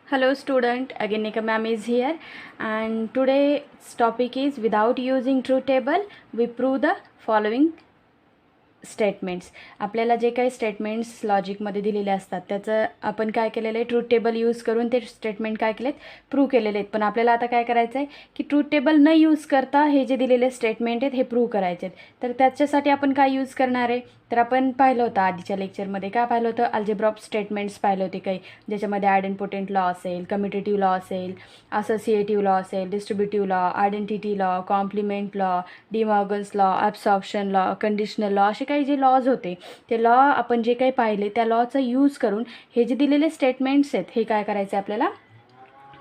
Hello student, again Nika ma'am is here and today's topic is without using truth table we prove the following statements. आपल्याला जे काही statements लॉजिकमध्ये दिलेले असतात त्याचं आपण काय केलेलं आहे ट्रूथ टेबल यूज करून ते स्टेटमेंट काय केलेत प्रूव्ह केलेले आहेत. पण आपल्याला आता काय करायचं आहे की ट्रूथ टेबल न यूज करता हे जे दिलेले स्टेटमेंट आहेत हे प्रूव्ह करायचे आहेत. तर त्याच्यासाठी आपण काय यूज करणार आहे तर आपण पाहिलं होतं आधीच्या लेक्चरमध्ये काय पाहिलं होतं अल्जेब्रा ऑफ स्टेटमेंट्स पाहिलं होते काही ज्याच्यामध्ये आयडेंटिपोटेंट लॉ असेल, कम्युटेटिव्ह लॉ असेल, असोसिएटिव्ह लॉ असेल, distributive law, identity law, complement law, De Morgan's law, absorption law, conditional law असे काही जे लॉज होते ते लॉ आपण जे काही पाहिले त्या लॉचा यूज करून हे जे दिलेले स्टेटमेंट्स आहेत हे काय करायचे आपल्याला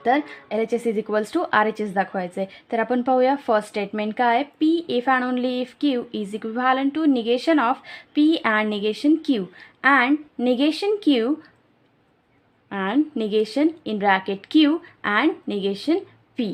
तर LHS is equals to RHS दाखवायचं आहे. तर आपण पाहूया फर्स्ट स्टेटमेंट काय आहे P if and only if Q is equivalent to negation of P and negation Q and negation Q and negation in bracket Q and negation P.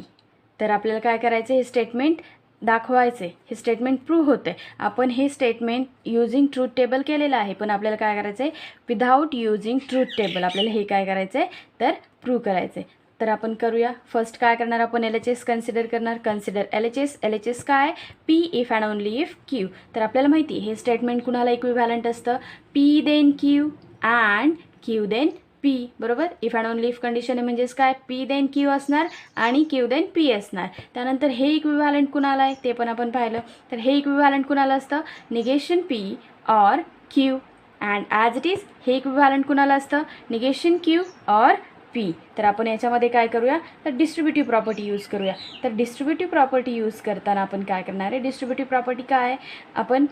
तर आपल्याला काय करायचं हे स्टेटमेंट दाखवायचे, हे स्टेटमेंट प्रूव्ह होते. आपण हे स्टेटमेंट युजिंग ट्रूथ टेबल केलेलं आहे पण आपल्याला काय करायचं आहे विदाऊट युजिंग ट्रूथ टेबल आपल्याला हे काय करायचं आहे तर प्रूव्ह करायचं आहे. तर आपण करूया. फर्स्ट काय करणार आपण LHS कन्सिडर करणार. कन्सिडर LHS काय P if and only if Q. तर आपल्याला माहिती हे स्टेटमेंट कुणाला इक्विव्हॅलंट असतं P then Q and Q then P बरोबर. If and only if condition आहे म्हणजेच काय P देन Q असणार आणि Q देन P असणार. त्यानंतर हे इक्विव्हॅलंट कुणाला आहे ते पण आपण पाहिलं. तर हे इक्विव्हॅलंट कुणाला असतं negation P or Q and as it is हे इक्विव्हॅलंट कुणाला असतं निगेशन Q ऑर P. तर आपण याच्यामध्ये काय करूया तर डिस्ट्रीब्युटिव्ह प्रॉपर्टी यूज करूया. तर डिस्ट्रीब्युटिव्ह प्रॉपर्टी यूज करताना आपण काय करणार आहे डिस्ट्रीब्युटिव्ह प्रॉपर्टी काय आहे आपण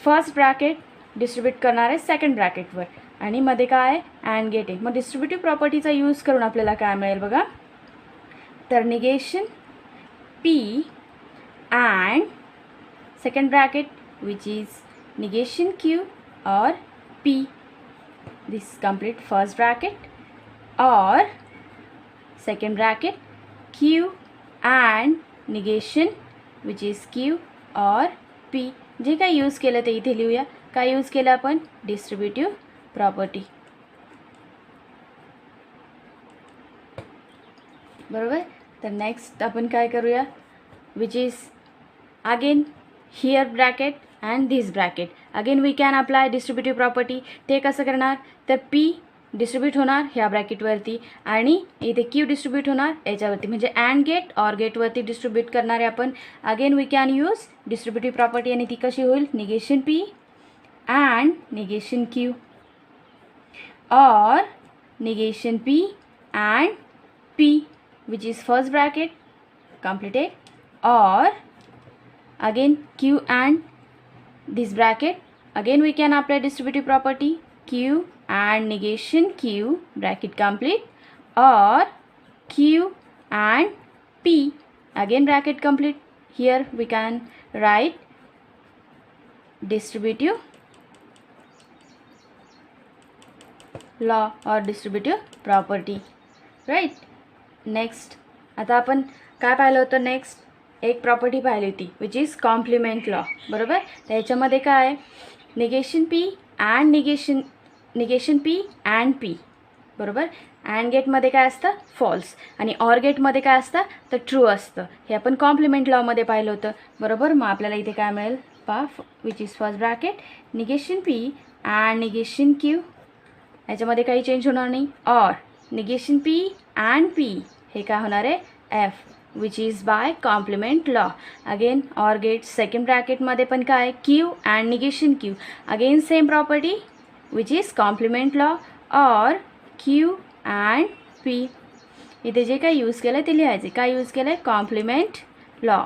फर्स्ट ब्रॅकेट डिस्ट्रीब्यूट करणार आहे सेकंड ब्रॅकेटवर आणि मध्ये काय आहे अँड गेट आहे. मग डिस्ट्रीब्युटिव्ह प्रॉपर्टीचा यूज करून आपल्याला काय मिळेल बघा तर negation P and second bracket which is negation Q or P. This complete first bracket or second bracket Q and negation which is Q or P. जे काय यूज केलं ते इथे लिहूया. काय यूज केलं आपण डिस्ट्रीब्युटिव्ह प्रॉपर्टी बरोबर. तर नेक्स्ट आपण काय करूया which is again here bracket and this bracket. Again we can apply distributive property. ते कसं करणार तर P डिस्ट्रीब्यूट होणार ह्या ब्रॅकेटवरती आणि इथे Q डिस्ट्रीब्यूट होणार याच्यावरती म्हणजे अँड गेट ऑर गेटवरती डिस्ट्रीब्यूट करणार आहे आपण. Again we can use distributive property आणि ती कशी होईल negation P and negation Q or negation P and P which is first bracket completed or again Q and this bracket. Again we can apply distributive property Q and negation Q bracket complete or Q and P again bracket complete. Here we can write distributive law or distributive property right. Next आता आपण काय पाहिलं होतं next एक property पाहिली होती which is complement law बरोबर. तर याच्यामध्ये काय आहे negation P and negation P and P बरोबर. अँड गेटमध्ये काय असतं फॉल्स आणि ऑर गेटमध्ये काय असतं तर ट्रू असतं. हे आपण कॉम्प्लिमेंट लॉमध्ये पाहिलं होतं बरोबर. मग आपल्याला इथे काय मिळेल पा which is first bracket negation P and negation Q याच्यामध्ये काही चेंज होणार नाही or negation P and P हे काय होणार आहे F which is by complement law. Again or gate second ब्रॅकेटमध्ये पण काय Q and negation Q again same property which is complement law or Q and P. इथे जे काय यूज केलं ते लिहायचे. काय यूज केलं कॉम्प्लिमेंट लॉ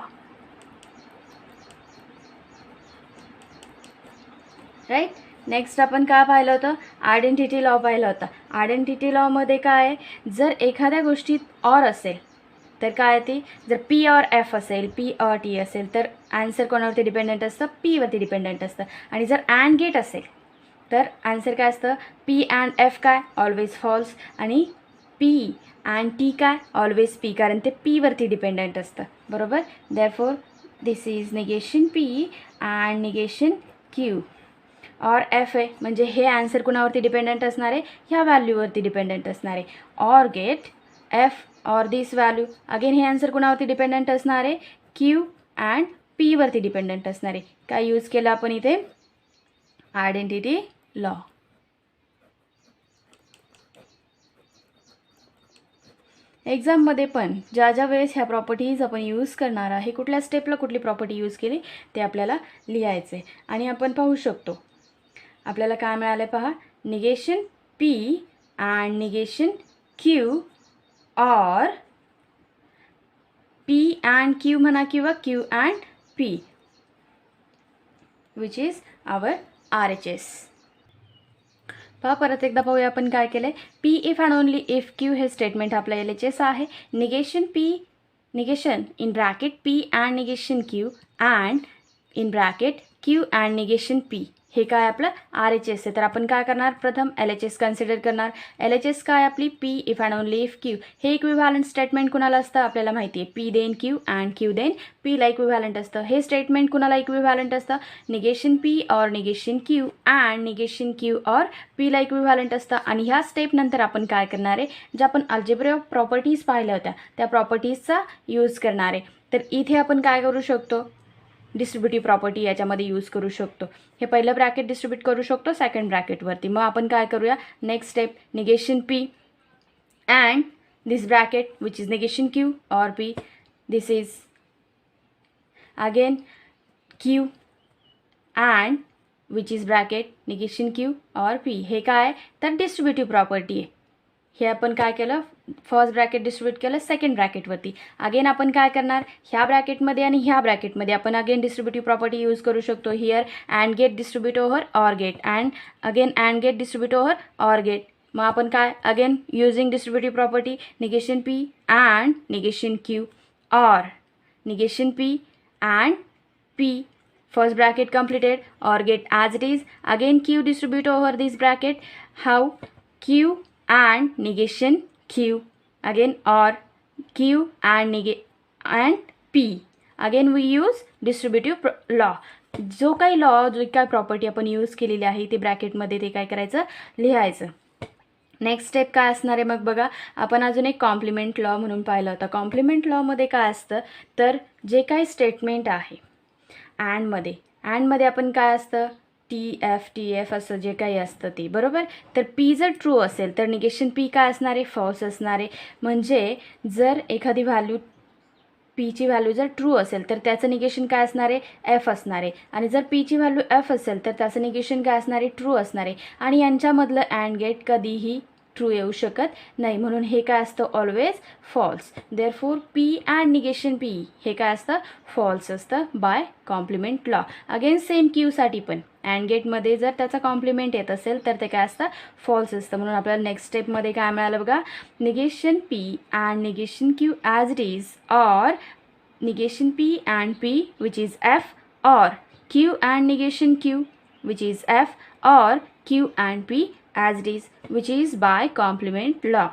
राईट. नेक्स्ट आपण काय पाहिलं होतं आयडेंटिटी लॉ पाहिलं होतं. आयडेंटिटी लॉमध्ये काय जर एखाद्या गोष्टीत ऑर असेल तर काय ते जर P ऑर F असेल P ऑर T असेल तर आन्सर कोणावरती डिपेंडंट असतं P वरती डिपेंडंट असतं. आणि जर अँड गेट असेल तर आन्सर काय असतं P अँड F काय ऑलवेज फॉल्स आणि P अँड T काय ऑलवेज P कारण ते P वरती डिपेंडंट असतं बरोबर. Therefore this is negation P and negation Q और एफ आहे म्हणजे हे आन्सर कुणावरती डिपेंडंट असणार आहे, ह्या व्हॅल्यूवरती डिपेंडंट असणार आहे. Or gate f or this value. Again हे आन्सर कुणावरती डिपेंडंट असणार आहे, क्यू अँड पीवरती डिपेंडंट असणार आहे. काय यूज केलं आपण इथे, आयडेंटिटी लॉ. एक्झाममध्ये पण ज्या ज्या वेळेस ह्या प्रॉपर्टीज आपण यूज करणार आहे, कुठल्या स्टेपला कुठली प्रॉपर्टी यूज केली ते आपल्याला लिहायचं आहे. आणि आपण पाहू शकतो आपल्याला काय मिळालं आहे पहा, negation p and negation q or p and q म्हणा किंवा q and p which is our RHS. पहा परत एकदा पाहूया आपण काय केलं आहे. P if and only if q हे स्टेटमेंट आपलं LHS आहे. Negation in bracket p and negation q and in bracket q and negation p हे काय आपलं RHS आहे. तर आपण काय करणार, प्रथम LHS कन्सिडर करणार. LHS काय आपली, p if and only if q. हे इक्विव्हॅलंट स्टेटमेंट कुणाला असतं आपल्याला माहिती आहे, p then q and q then पीला इक्विव्हॅलंट असतं. हे स्टेटमेंट कुणाला इक्विव्हॅलंट असतं, negation p or negation q and negation q or पीला इक्विव्हॅलंट असतं. आणि ह्या स्टेपनंतर आपण काय करणार आहे, ज्या आपण अल्जेब्रा ऑफ प्रॉपर्टीज पाहिल्या होत्या त्या प्रॉपर्टीजचा यूज करणार आहे. तर इथे आपण काय करू शकतो, डिस्ट्रीब्युटिव्ह प्रॉपर्टी याच्यामध्ये यूज करू शकतो. हे पहिलं ब्रॅकेट डिस्ट्रीब्यूट करू शकतो सेकंड ब्रॅकेटवरती. मग आपण काय करूया, next step, negation p and this bracket which is negation q or P. This is again Q and which is bracket negation q or P. हे काय तर डिस्ट्रीब्युटिव्ह प्रॉपर्टी आहे. हे आपण काय केलं, फर्स्ट ब्रॅकेट डिस्ट्रीब्यूट केलं सेकंड ब्रॅकेटवरती. अगेन आपण काय करणार, ह्या ब्रॅकेटमध्ये आणि ह्या ब्रॅकेटमध्ये आपण अगेन डिस्ट्रीब्युटिव्ह प्रॉपर्टी यूज करू शकतो. Here and gate distribute over or gate and again and gate distribute over or gate. मग आपण काय, again using distributive property negation p and negation q or negation p and p. First bracket completed, or get as it is. Again Q distribute over this bracket. How, Q and negation Q. Again or Q and P. Again we use distributive law. जो काही law, जो काही property आपण use केलेली आहे ते ब्रॅकेटमध्ये ते काय करायचं, लिहायचं. नेक्स्ट स्टेप काय असणार आहे मग बघा, आपण अजून एक कॉम्प्लिमेंट लॉ म्हणून पाहिलं होतं. कॉम्प्लिमेंट लॉमध्ये काय असतं, तर जे काही स्टेटमेंट आहे अँडमध्ये आपण काय असतं, टी एफ असं जे काही असतं ते, बरोबर. तर पी जर ट्रू असेल तर निगेशन पी काय असणार आहे, फॉल्स असणार आहे. म्हणजे जर एखादी व्हॅल्यू, पीची व्हॅल्यू जर ट्रू असेल तर त्याचं निगेशन काय असणार आहे, एफ असणार आहे. आणि जर पीची व्हॅल्यू एफ असेल तर त्याचं निगेशन काय असणार आहे, ट्रू असणार आहे. आणि यांच्यामधलं अँड गेट कधीही ट्रू येऊ शकत नाही, म्हणून हे काय असतं, always false. Therefore p and negation p हे काय असतं, फॉल्स असतं by complement law. Again same क्यूसाठी पण अँड गेटमध्ये जर त्याचा कॉम्प्लिमेंट येत असेल तर ते काय असतं, फॉल्स असतं. म्हणून आपल्याला नेक्स्ट स्टेपमध्ये काय मिळालं बघा, negation p and negation q as it is or negation p and p which is f or q and negation q which is f or q and p as it is which is by complement law.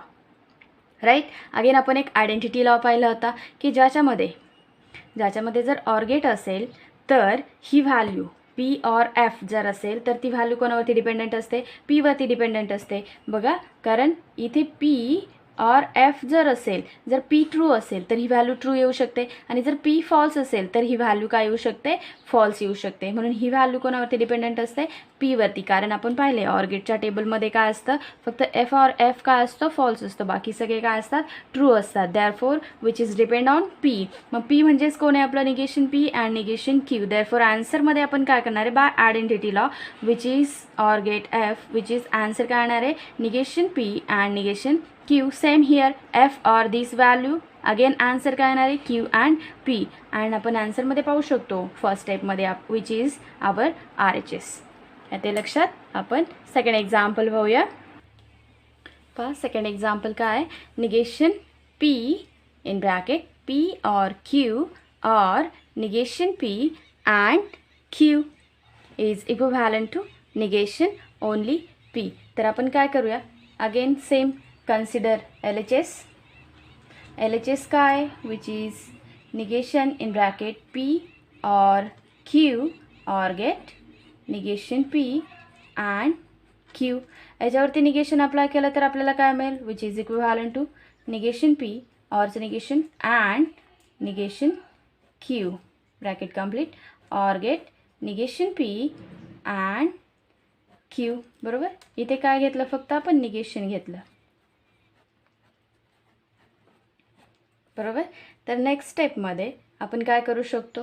Right. Again आपण एक identity law पाहिला होता की ज्याच्यामध्ये जर or gate असेल तर ही value P or F जर असेल तर ती व्हॅल्यू कोणावरती डिपेंडंट असते, पीवरती डिपेंडंट असते. बघा, कारण इथे पी ऑर एफ जर असेल, जर पी ट्रू असेल तर ही व्हॅल्यू ट्रू येऊ शकते आणि जर पी फॉल्स असेल तर ही व्हॅल्यू काय येऊ शकते, फॉल्स येऊ शकते. म्हणून ही व्हॅल्यू कोणावरती डिपेंडंट असते, पीवरती. कारण आपण पाहिले ऑर गेटच्या टेबलमध्ये काय असतं, फक्त एफ ऑर एफ काय असतं, फॉल्स असतं, बाकी सगळे काय असतात, ट्रू असतात. Therefore which is depend on p. मग पी म्हणजेच कोण आहे आपलं, negation p and negation q. Therefore आन्सरमध्ये आपण काय करणार आहे, by identity law which is or gate f which is answer काय येणार आहे, negation p and negation Q. Same here, F or this value. अगेन आन्सर काय येणार आहे, Q and P. अँड आपण आन्सरमध्ये पाहू शकतो फर्स्ट स्टेपमध्ये विच इज आवर RHS. ते लक्षात. आपण सेकंड एक्झाम्पल पाहूया. पहा सेकंड एक्झाम्पल काय आहे, negation P in bracket P or Q or negation P and Q is equivalent to negation only P. तर आपण काय करूया, अगेन सेम consider LHS काय, which is negation in bracket P or Q or get negation p and q. याच्यावरती negation apply केलं तर आपल्याला काय मिळेल, which is equivalent to negation p ऑरचं negation and negation q. Bracket complete. Or gate negation p and q. बरोबर. इथे काय घेतलं, फक्त आपण निगेशन घेतलं. बरोबर. तर नेक्स्ट स्टेपमध्ये आपण काय करू शकतो,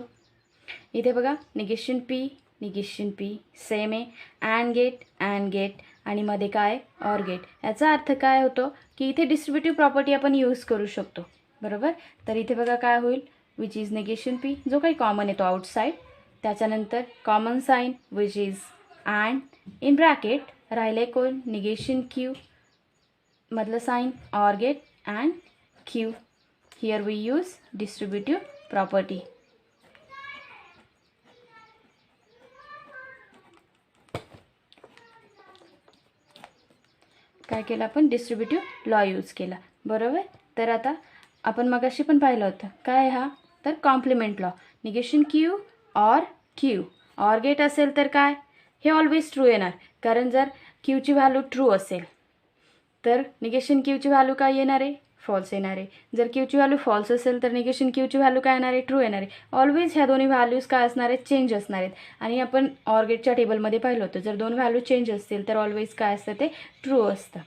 इथे बघा निगेशन पी सेम आहे. अँड गेट आणि मध्ये काय ऑर गेट. याचा अर्थ काय होतो की इथे डिस्ट्रीब्युटिव्ह प्रॉपर्टी आपण यूज करू शकतो. बरोबर. तर इथे बघा काय होईल, विच इज निगेशन पी, जो काही कॉमन येतो आउटसाईड, त्याच्यानंतर common sign which is and, in bracket राहिले कोण, निगेशन क्यू मधलं sign or gate and q. Here we use distributive property. काय केलं आपण, डिस्ट्रीब्युटिव्ह लॉ यूज केला. बरोबर. तर आता आपण मगाशी पण पाहिलं होतं काय हा, तर complement law. Negation q or gate असेल तर काय, हे ऑलवेज ट्रू येणार, कारण जर क्यूची व्हॅल्यू ट्रू असेल तर निगेशन क्यूची व्हॅल्यू काय येणार आहे, फॉल्स येणार आहे. जर क्यूची व्हॅल्यू फॉल्स असेल तर निगेशन क्यूची व्हॅल्यू काय येणार आहे, ट्रू येणार आहे. ऑलवेज ह्या दोन्ही व्हॅल्यूज काय असणार आहेत, चेंज असणार आहेत. आणि आपण ऑर गेटच्या टेबलमध्ये पाहिलं होतं, जर दोन व्हॅल्यू चेंज असतील तर ऑलवेज काय असतं, ते ट्रू असतं.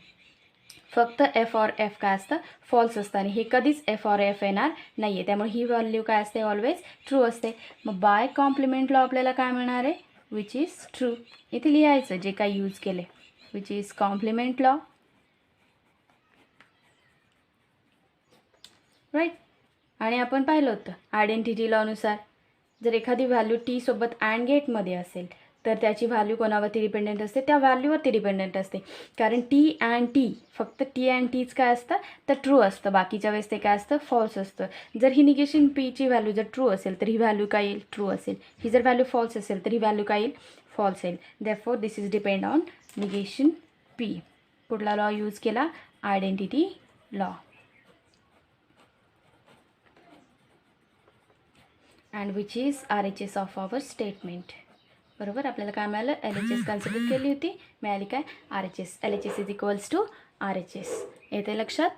फक्त एफ ऑर एफ काय असतं, फॉल्स असतं. आणि हे कधीच एफ ऑर एफ येणार नाही आहे, त्यामुळे ही व्हॅल्यू काय असते, ऑलवेज ट्रू असते. मग बाय कॉम्प्लिमेंट लॉ आपल्याला काय मिळणार आहे, विच इज ट्रू. इथे लिहायचं जे काही यूज केले, which is complement law. Right. आणि आपण पाहिलं होतं आयडेंटिटी लॉनुसार जर एखादी व्हॅल्यू टी सोबत अँड गेटमध्ये असेल तर त्याची व्हॅल्यू कोणावरती डिपेंडेंट असते, त्या व्हॅल्यूवरती डिपेंडेंट असते. कारण टी अँड टी, फक्त टी अँड टीच काय असतं, तर ट्रू असतं. बाकीच्या वेळेस ते काय असतं, फॉल्स असतं. जर ही निगेशन पीची व्हॅल्यू जर ट्रू असेल तर ही व्हॅल्यू काय येईल, ट्रू असेल. ही जर व्हॅल्यू फॉल्स असेल तर ही व्हॅल्यू काय येईल, फॉल्स येईल. Therefore this is depend on negation P. कुठला लॉ यूज केला, identity law. And which is RHS of our statement. बरोबर. आपल्याला काय मिळालं, LHS कन्सिडर केली होती, मिळाली काय, RHS. LHS is equals to RHS. येते लक्षात.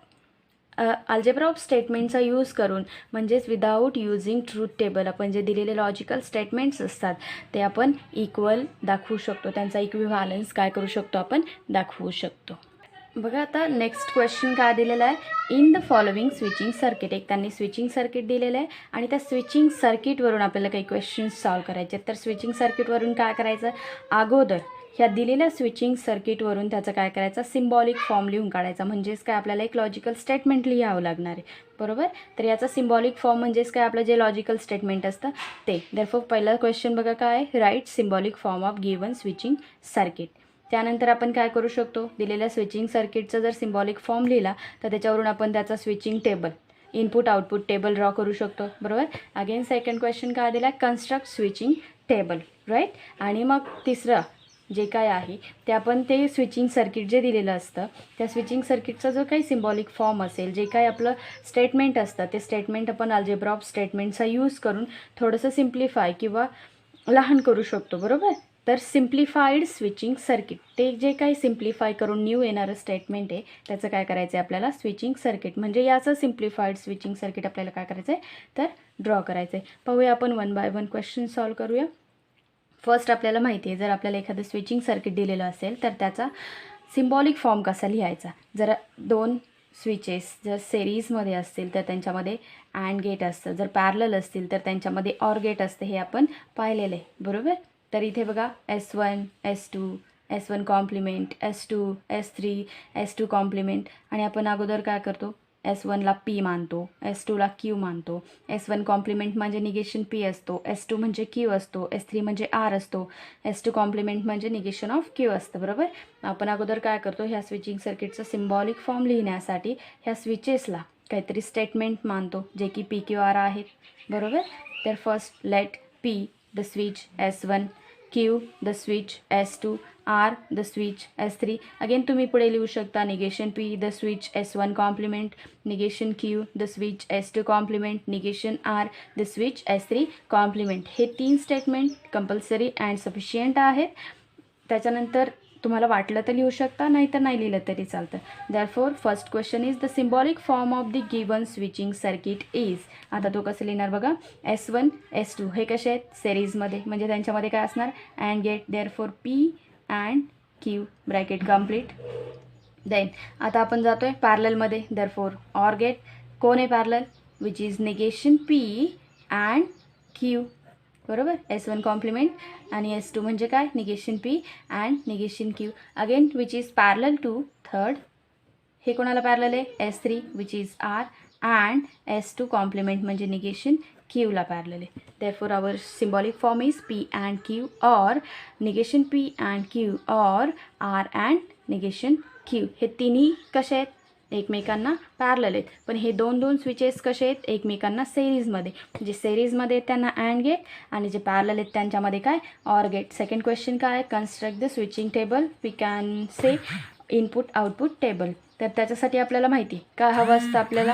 अल्जेब्रा ऑफ स्टेटमेंटचा यूज करून, म्हणजेच विदाऊट युजिंग ट्रूथ टेबल, आपण जे दिलेले लॉजिकल स्टेटमेंट्स असतात ते आपण इक्वल दाखवू शकतो, त्यांचा इक्विव्हॅलन्स काय करू शकतो, आपण दाखवू शकतो. बघा आता नेक्स्ट क्वेश्चन काय दिलेला आहे, in the following switching circuit. एक त्यांनी स्विचिंग सर्किट दिलेलं आहे आणि त्या स्विचिंग सर्किटवरून आपल्याला काही क्वेश्चन्स सॉल्व करायचे. तर स्विचिंग सर्किटवरून काय करायचं, अगोदर ह्या दिलेल्या स्विचिंग सर्किटवरून त्याचं काय करायचं, सिम्बॉलिक फॉर्म लिहून काढायचा. म्हणजेच काय, आपल्याला एक लॉजिकल स्टेटमेंट लिहावं लागणार आहे. बरोबर. तर याचा सिम्बॉलिक फॉर्म म्हणजेच काय, आपलं जे लॉजिकल स्टेटमेंट असतं ते. देअरफॉर पहिला क्वेश्चन बघा काय आहे, right symbolic form of given switching circuit. त्यानंतर आपण काय करू शकतो, दिलेल्या स्विचिंग सर्किटचा जर सिम्बॉलिक फॉर्म लिहिला तर त्याच्यावरून आपण त्याचा switching table, input output table draw करू शकतो. बरोबर. अगेन सेकंड क्वेश्चन काय दिला, कन्स्ट्रक्ट स्विचिंग टेबल. राईट. आणि मग तिसरं जे काय आहे ते आपण ते स्विचिंग सर्किट जे दिलेलं असतं त्या स्विचिंग सर्किटचा जो काही सिम्बॉलिक फॉर्म असेल, जे काही आपलं स्टेटमेंट असतं ते स्टेटमेंट आपण अल्जेब्रा ऑफ स्टेटमेंटचा यूज करून थोडंसं सिम्प्लिफाय किंवा लहान करू शकतो. बरोबर. तर सिम्प्लिफाईड स्विचिंग सर्किट, ते जे काही सिम्प्लिफाय करून न्यू येणारं स्टेटमेंट आहे त्याचं काय करायचं आहे आपल्याला, स्विचिंग सर्किट. म्हणजे याचं सिम्प्लिफाईड स्विचिंग सर्किट आपल्याला काय करायचं आहे, तर ड्रॉ करायचं आहे. पाहूया आपण one by one question solve करूया. फर्स्ट आपल्याला माहिती आहे, जर आपल्याला एखादं स्विचिंग सर्किट दिलेलं असेल तर त्याचा सिम्बॉलिक फॉर्म कसा लिहायचा. जर दोन स्विचेस जर सिरीजमध्ये असतील तर त्यांच्यामध्ये अँड गेट असतं, जर पॅरलल असतील तर त्यांच्यामध्ये ऑर गेट असतं, हे आपण पाहिलेलं आहे. बरोबर. तर इथे बघा S1 S1 complement, S2 S3 S2 complement. आणि आपण अगोदर काय करतो, S1ला P मानतो, S2ला Q मानतो. S1 कॉम्प्लिमेंट म्हणजे निगेशन P असतो, S2 म्हणजे Q असतो, S3 म्हणजे R असतो, S2 कॉम्प्लिमेंट म्हणजे निगेशन ऑफ Q असतं. बरोबर. आपण अगोदर काय करतो, ह्या स्विचिंग सर्किटचा सिम्बॉलिक फॉर्म लिहिण्यासाठी ह्या स्विचेसला काहीतरी स्टेटमेंट मानतो जे की PQR आहेत. बरोबर. तर first let P the switch S1, Q the switch S2 R the switch S3. Again तुम्ही पुढे लिहू शकता negation P the switch S1 complement, negation Q the switch S2 complement, negation R the switch S3 complement. हे 3 statement compulsory and sufficient आहेत. त्याच्यानंतर तुम्हाला वाटलं तर लिहू शकता, नाहीतर नाही लिहिलं तरी चालतं. Therefore first question is the symbolic form of the given switching circuit is. आता तो कसं लिहिणार बघा. S1 S2 हे कसे आहेत सेरीजमध्ये, म्हणजे त्यांच्यामध्ये काय असणार and gate. Therefore P and Q bracket complete. Then आता आपण जातोय पॅरललमध्ये. Therefore or gate. कोण आहे parallel, which is negation P and Q. बरोबर. S1 कॉम्प्लिमेंट आणि S2 म्हणजे काय negation P and negation Q. Again which is parallel to third. हे कोणाला पॅरलल आहे S3 which is R and S2 complement म्हणजे निगेशन Qला पॅरलल आहे. Therefore our symbolic form is P and Q और निगेशन P अँड Q और R and negation Q. हे तिन्ही कसे आहेत एकमेकांना पॅरलल आहेत, पण हे दोन दोन स्विचेस कसे आहेत एकमेकांना सेरीजमध्ये. जे सेरीजमध्ये आहेत त्यांना अँड गेट आणि जे पॅरलल आहेत त्यांच्यामध्ये काय ऑर गेट. सेकंड क्वेश्चन काय आहे, construct the switching table. We can say input output table. तर त्याच्यासाठी आपल्याला माहिती काय हवं असतं आपल्याला,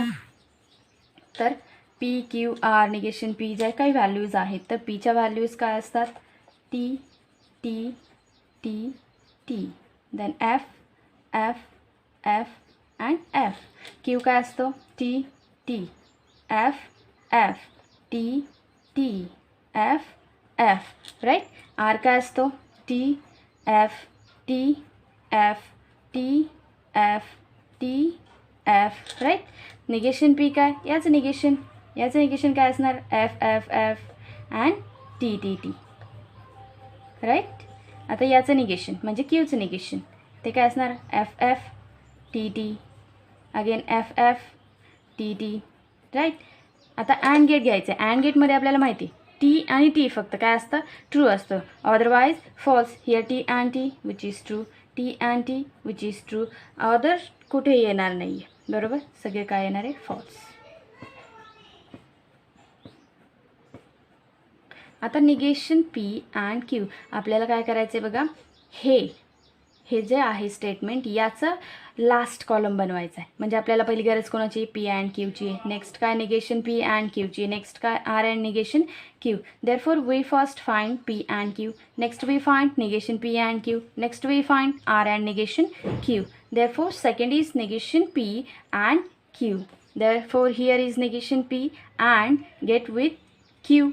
तर P Q R negation P ज्या काही व्हॅल्यूज आहेत तर Pच्या व्हॅल्यूज काय असतात T T T T. Then F F F and F. Q काय असतो T T F F T T F F. Right. R काय असतो T F T F T F T F. Right. Negation P काय याचं negation काय असणार F F F and T T T. Right. आता याचं निगेशन म्हणजे Qचं negation ते काय असणार F F T T again F F T T. Right. आता अँड गेट घ्यायचं आहे. अँड गेटमध्ये आपल्याला माहिती T आणि T फक्त काय असतं ट्रू असतं, otherwise false. Here T and T which is true, T and T which is true, other कुठे येणार नाही आहे. बरोबर. सगळे काय येणार आहे फॉल्स. आता निगेशन P अँड Q आपल्याला काय करायचं आहे बघा. हे जे आहे स्टेटमेंट याचं लास्ट कॉलम बनवायचं आहे. म्हणजे आपल्याला पहिली गरज कोणाची P अँड Qची आहे. नेक्स्ट काय निगेशन P अँड Qची. नेक्स्ट काय R and negation Q. Therefore we first find P and Q. Next we find negation P and Q. Next we find R and negation Q. Therefore second is negation P and Q. Therefore here is negation P and gate with Q.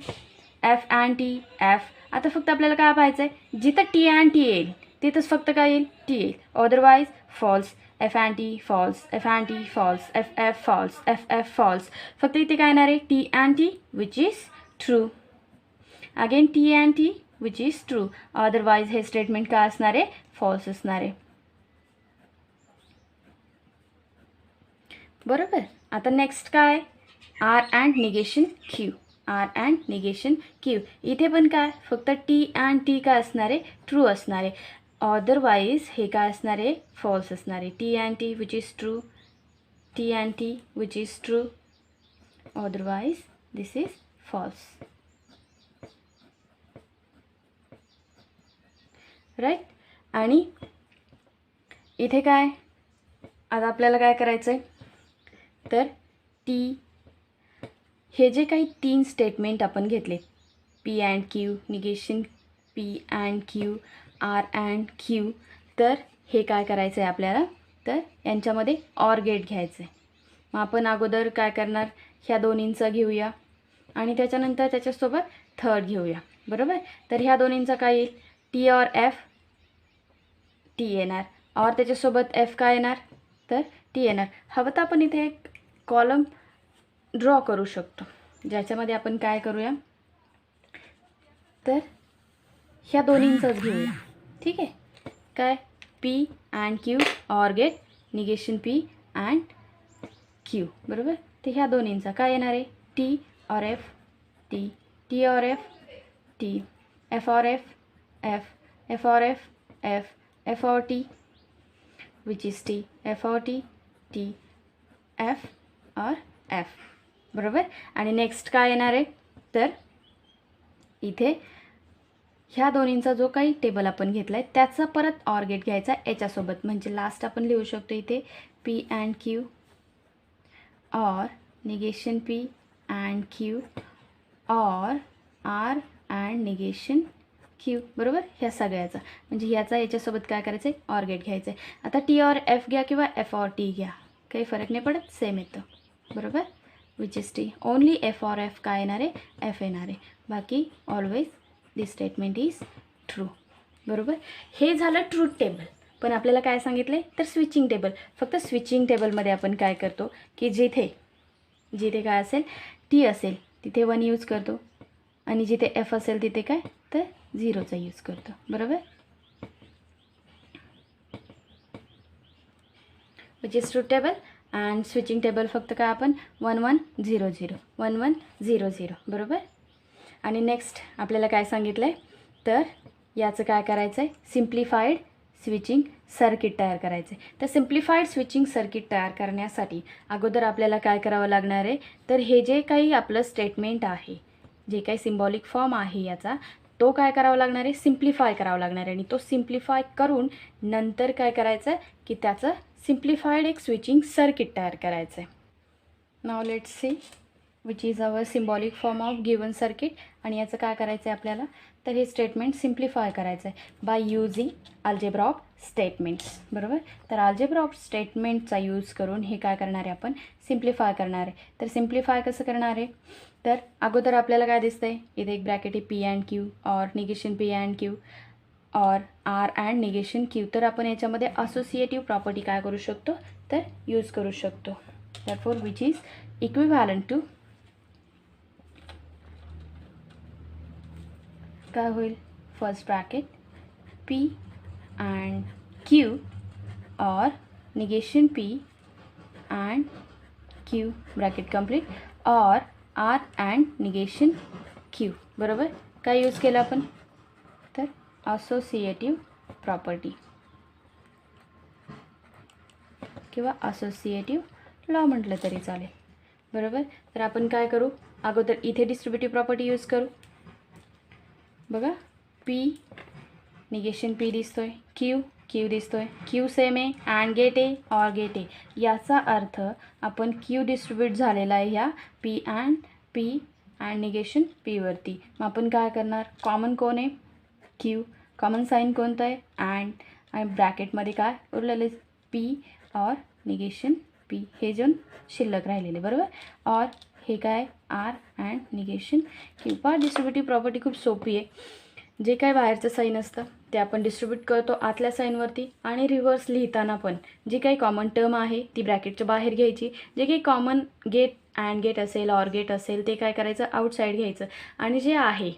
F and T F. आता फक्त आपल्याला काय पाहायचं आहे जिथं T and T येईल तिथंच फक्त काय येईल T येईल, otherwise false. F and T false, F and T false, F F false, F F false. फक्त इथे काय येणार आहे T and T which is true. Again T and T which is true, otherwise हे statement काय असणार आहे false असणार आहे. बरोबर. आता नेक्स्ट काय R and negation Q. R and negation Q. इथे पण काय फक्त T अँड T काय असणार आहे ट्रू असणार आहे, अदरवाईज हे काय असणार आहे फॉल्स असणार आहे. T and T which is true, T and T which is true, otherwise this is false. Right. आणि इथे काय आता आपल्याला काय करायचं आहे तर T हे जे काही 3 स्टेटमेंट आपण घेतले P and Q negation P and Q R and Q, तर हे काय करायचं आहे आपल्याला तर यांच्यामध्ये ऑर गेट घ्यायचं आहे. मग आपण अगोदर काय करणार ह्या दोन्हींचा घेऊया आणि त्याच्यानंतर त्याच्यासोबत थर्ड घेऊया. बरोबर. तर ह्या दोन्हींचा काय येईल T और F T येणार, और त्याच्यासोबत F काय येणार तर T येणार. हवं तर आपण इथे एक कॉलम ड्रॉ करू शकतो ज्याच्यामध्ये आपण काय करूया तर ह्या दोन्हींचाच घेऊया. ठीक आहे. काय P and Q or gate negation P and Q. बरोबर. तर ह्या दोन्हींचा काय येणार आहे T और F T, T और F T, F और F F, F और F F, F और T which is T, F और T T, F और F. बरोबर. आणि नेक्स्ट काय येणार आहे तर इथे ह्या दोन्हींचा जो काही टेबल आपण घेतला आहे त्याचा परत ऑर गेट घ्यायचा याच्यासोबत. म्हणजे लास्ट आपण लिहू शकतो इथे P and Q or negation P and Q or R and negation Q. बरोबर, ह्या सगळ्याचा म्हणजे ह्याचा याच्यासोबत काय करायचं आहे, ऑर गेट घ्यायचं आहे. आता T ऑर F घ्या किंवा F ऑर T घ्या, काही फरक नाही पडत, सेम येतं. बरोबर, which is T. Only F or F काय येणार आहे, F येणार आहे. बाकी always this statement is true. बरोबर, हे झालं ट्रूथ टेबल. पण आपल्याला काय सांगितलं आहे तर स्विचिंग टेबल. फक्त स्विचिंग टेबलमध्ये आपण काय करतो की जिथे काय असेल T असेल तिथे 1 यूज करतो आणि जिथे F असेल तिथे काय तर 0चा यूज करतो. बरोबर, which is truth table. And switching table फक्त काय आपण 1 1 0 0 1 1 0 0. बरोबर, आणि नेक्स्ट आपल्याला काय सांगितलं आहे तर याचं काय करायचं आहे, सिम्प्लिफाईड स्विचिंग सर्किट तयार करायचं आहे. तर सिम्प्लिफाईड स्विचिंग सर्किट तयार करण्यासाठी अगोदर आपल्याला काय करावं लागणार आहे तर हे जे काही आपलं स्टेटमेंट आहे, जे काही सिम्बॉलिक फॉर्म आहे याचा, तो काय करावा लागणार आहे, सिम्प्लिफाय करावा लागणार आहे. आणि तो सिम्प्लिफाय करून नंतर काय करायचं की त्याचं सिम्प्लिफाईड एक स्विचिंग सर्किट तयार करायचं आहे. Now let's see which is our symbolic form of given circuit. आणि याचं काय करायचं आहे आपल्याला तर हे स्टेटमेंट सिम्प्लिफाय करायचं आहे by using algebra of statements. बरोबर, तर अल्जेब्रा ऑफ स्टेटमेंटचा यूज करून हे काय करणार आहे आपण सिम्प्लिफाय करणार आहे. तर सिम्प्लिफाय कसं करणार आहे तर अगोदर आपल्याला काय दिसतं आहे इथे एक ब्रॅकेट आहे P and Q or negation P and Q or R and negation Q. तर आपण याच्यामध्ये असोसिएटिव्ह प्रॉपर्टी काय करू शकतो तर यूज करू शकतो. therefore which is equivalent to काय होईल first bracket P and Q or negation P and Q bracket complete or R and negation Q. बरोबर, काय यूज केलं आपण तर असोसिएटिव्ह प्रॉपर्टी किंवा असोसिएटिव्ह लॉ म्हटलं तरी चालेल. बरोबर, तर आपण काय करू अगोदर इथे डिस्ट्रीब्युटिव्ह प्रॉपर्टी यूज करू. बघा P निगेशन P दिसतोय, Q दिसतोय, Q सेम आहे, अँड गेट आहे ऑर गेट आहे. याचा अर्थ आपण Q डिस्ट्रीब्यूट झालेला आहे ह्या P अँड निगेशन P वरती. मग आपण काय करणार, कॉमन कोण आहे Q, कॉमन साईन कोणतं आहे अँड, आणि ब्रॅकेटमध्ये काय उरलेले P ऑर निगेशन P हे जे शिल्लक राहिलेले. बरोबर, ऑर हे काय R अँड निगेशन Q. पहा डिस्ट्रीब्युटिव्ह प्रॉपर्टी खूप सोपी आहे. जे काय बाहेरचं साईन असतं ते आपण डिस्ट्रीब्यूट करतो आतल्या साईनवरती, आणि रिव्हर्स लिहिताना पण जी काही कॉमन टर्म आहे ती ब्रॅकेटच्या बाहेर घ्यायची. जे काही कॉमन गेट अँड गेट असेल ऑर गेट असेल ते काय करायचं आउटसाईड घ्यायचं, आणि जे आहे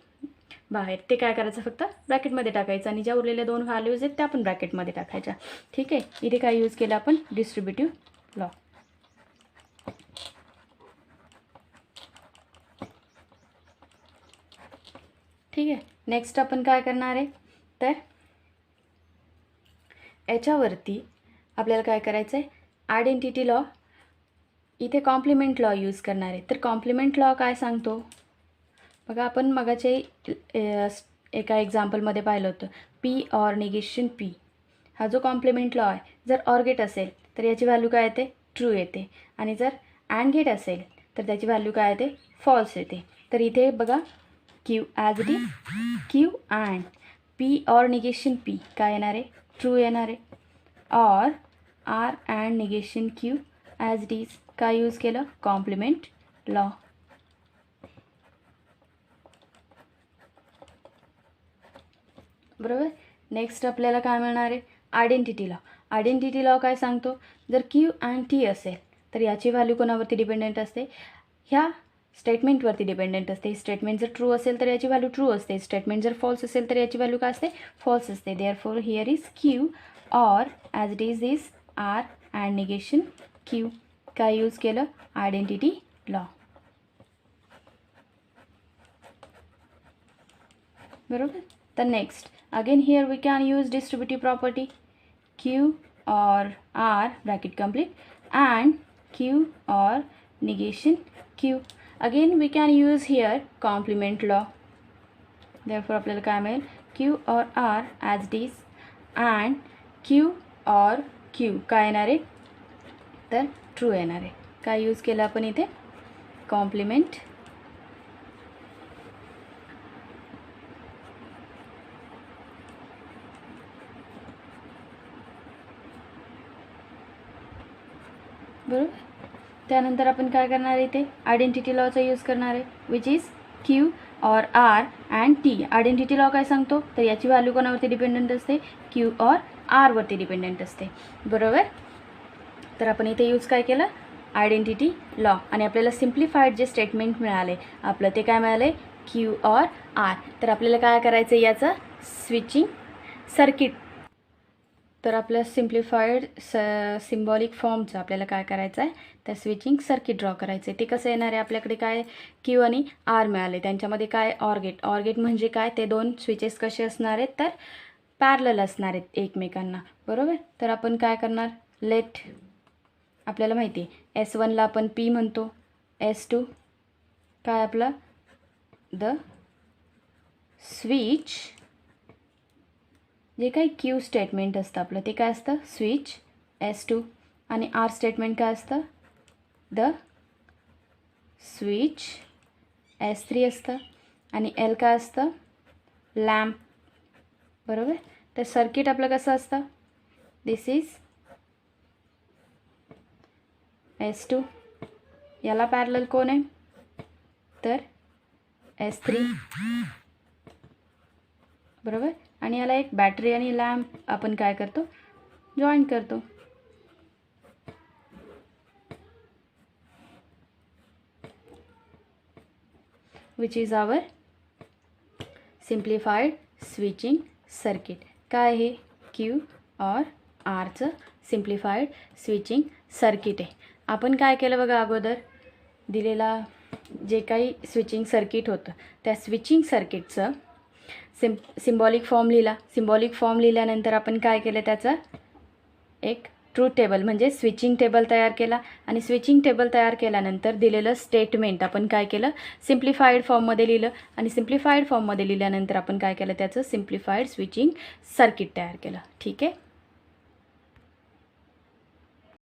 बाहेर ते काय करायचं फक्त ब्रॅकेटमध्ये टाकायचं, आणि ज्या उरलेल्या 2 व्हॅल्यूज आहेत त्या पण ब्रॅकेटमध्ये टाकायच्या. ठीक आहे, इथे काय यूज केलं आपण डिस्ट्रीब्युटिव्ह लॉ. ठीक आहे, नेक्स्ट आपण काय करणार आहे तर याच्यावरती आपल्याला काय करायचं आहे आयडेंटिटी लॉ. इथे कॉम्प्लिमेंट लॉ यूज करणार आहे. तर कॉम्प्लिमेंट लॉ काय सांगतो बघा, आपण मगाचे एका एक्झाम्पलमध्ये पाहिलं होतं P ऑर निगेशन P. हा जो कॉम्प्लिमेंट लॉ आहे, जर ऑर गेट असेल तर याची व्हॅल्यू काय येते ट्रू येते, आणि जर अँड गेट असेल तर त्याची व्हॅल्यू काय येते फॉल्स येते. तर इथे बघा Q as it is Q and P or negation P काय येणार आहे ट्रू येणार आहे, or R and negation Q as it is काय यूज केलं कॉम्प्लिमेंट लॉ. बरोबर, नेक्स्ट आपल्याला काय मिळणार आहे आयडेंटिटी लॉ. आयडेंटिटी लॉ काय सांगतो जर Q अँड T असेल तर याची व्हॅल्यू कोणावरती डिपेंडेंट असते ह्या स्टेटमेंटवरती डिपेंडेंट असते. स्टेटमेंट जर ट्रू असेल तर याची व्हॅल्यू ट्रू असते, स्टेटमेंट जर फॉल्स असेल तर याची व्हॅल्यू काय असते फॉल्स असते. Therefore here is Q or as it is R and negation Q. काय यूज केलं आयडेंटिटी लॉ. बरोबर, तर next again here we can use distributive property Q or R bracket complete and Q or negation Q. Again we can use here complement law. Therefore आपल्याला काय मिळेल Q or R as it is and Q or Q काय येणार आहे तर true येणार आहे. काय यूज केलं आपण इथे कॉम्प्लिमेंट बरोबर. त्यानंतर आपण काय करणार आहे इथे आयडेंटिटी लॉचा यूज करणार आहे which is Q or R and T. Identity law काय सांगतो तर याची व्हॅल्यू कोणावरती डिपेंडंट असते Q or R वरती डिपेंडंट असते बरोबर. तर आपण इथे यूज काय केलं आयडेंटिटी लॉ आणि आपल्याला सिम्प्लिफाईड जे स्टेटमेंट मिळाले आपलं ते काय मिळाले Q or R. तर आपल्याला काय करायचं आहे याचं स्विचिंग सर्किट. तर आपल्या सिम्प्लिफाईड सिम्बॉलिक फॉर्मचं आपल्याला काय करायचं आहे तर स्विचिंग सर्किट ड्रॉ करायचं आहे. ते कसं येणार आहे आपल्याकडे काय Q आणि R मिळाले त्यांच्यामध्ये काय ऑर गेट म्हणजे काय ते दोन स्विचेस कसे असणार आहेत तर पॅरलल असणार आहेत एकमेकांना बरोबर. तर आपण काय करणार लेट आपल्याला माहिती आहे S1ला आपण P म्हणतो S2 काय आपलं द स्विच जे काही Q स्टेटमेंट असतं आपलं ते काय असतं स्विच S2 आणि R स्टेटमेंट काय असतं द स्विच S3 असतं आणि L काय असतं लॅम्प बरोबर. तर सर्किट आपलं कसं असतं दिस इज S2 याला पॅरलल कोण आहे तर S3 बरोबर आणि याला एक बॅटरी आणि लॅम्प आपण काय करतो जॉईन करतो. Which is our simplified switching circuit. काय आहे Q और Rचं सिम्प्लिफाईड स्विचिंग सर्किट आहे. आपण काय केलं बघा अगोदर दिलेला जे काही स्विचिंग सर्किट होतं त्या स्विचिंग सर्किटचं सिम्बॉलिक फॉर्म लिहिला. सिम्बॉलिक फॉर्म लिहिल्यानंतर आपण काय केलं त्याचा एक ट्रूथ टेबल म्हणजे स्विचिंग टेबल तयार केला आणि स्विचिंग टेबल तयार केल्यानंतर दिलेलं स्टेटमेंट आपण काय केलं सिम्प्लिफाईड फॉर्ममध्ये लिहिलं आणि सिम्प्लिफाईड फॉर्ममध्ये लिहिल्यानंतर आपण काय केलं त्याचं सिम्प्लिफाईड स्विचिंग सर्किट तयार केलं. ठीक आहे.